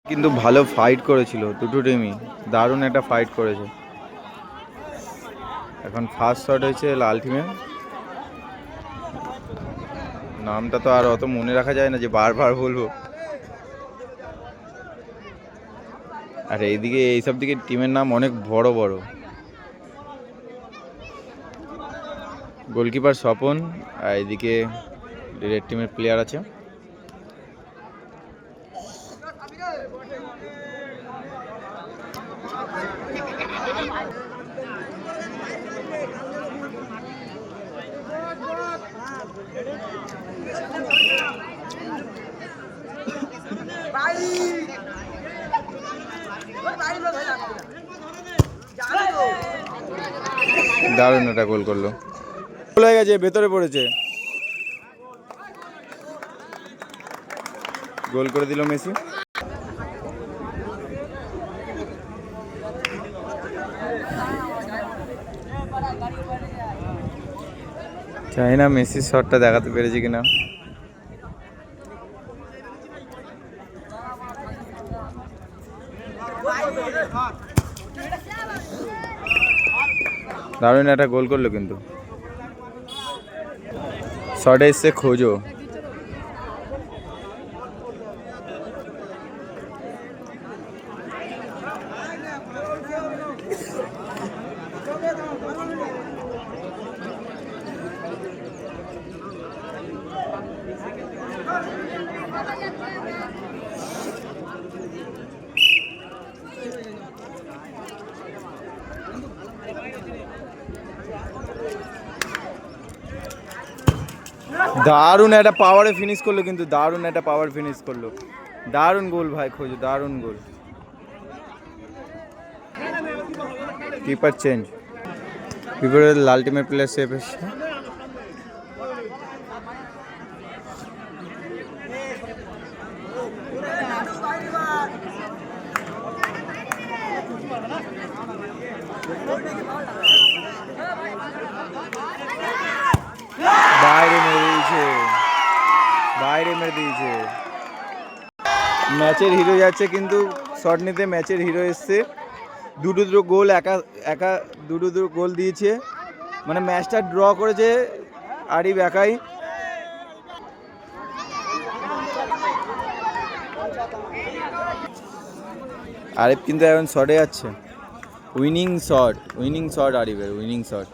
কিন্তু ভালো ফাইট করেছিল দুটো টিমই, দারুণ একটা ফাইট করেছে। এখন ফার্স্ট শট হয়েছে লাল টিমের। নামটা তো আর অত মনে রাখা যায় না যে বারবার বলবো। আর এইদিকে এইসব দিকে টিমের নাম অনেক বড় বড়। গোলকিপার স্বপন, আর এদিকে রেড টিমের প্লেয়ার আছে। দারুণ একটা গোল করলো, গোল হয়ে গেছে, ভেতরে পড়েছে, গোল করে দিল মেসি। জানি না মেসির শটটা দেখাতে পেরেছি কিনা। দারুণ একটা গোল করলো কিন্তু। শটে এসছে খোঁজো। দারুণ একটা পাওয়ারে ফিনিশ করলো কিন্তু, দারুণ একটা পাওয়ার ফিনিশ করলো। দারুণ গোল ভাই খোঁজো, দারুণ গোল। কিপার চেঞ্জ, কিপারের লাল টিমের প্লেয়ার সেফ এসছে। বাইরে মেরে দিয়েছে, বাইরে মেরে দিয়েছে। ম্যাচের হিরো যাচ্ছে কিন্তু শট নিতে, ম্যাচের হিরো এসছে। দুটো গোল একা দুটো গোল দিয়েছে, মানে ম্যাচটা ড্র করেছে আরিফ একাই। আরিফ কিন্তু এখন শটে যাচ্ছে, উইনিং শট আরিফের, উইনিং শট।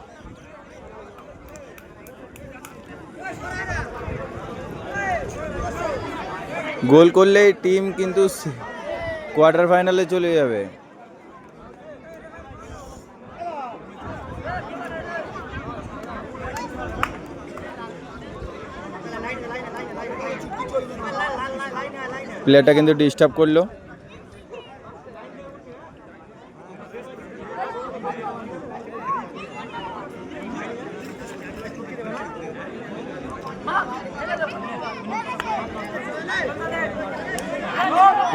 গোল করলেই টিম কিন্তু কোয়ার্টার ফাইনালে চলে যাবে। প্লেয়ারটা কিন্তু ডিস্টার্ব করলো।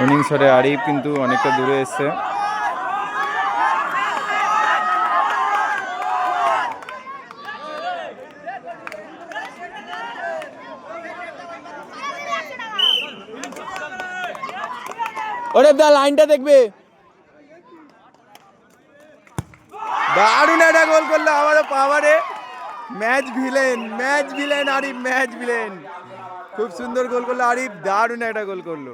উইনিং শটে আরিফ কিন্তু অনেকটা দূরে এসছে। ওরে দা লাইনটা দেখবে। দারুণ একটা গোল করলো আমারও পাওয়ারে। Match villain Arif, match villain. খুব সুন্দর গোল করলো আরিফ, দারুণ একটা গোল করলো।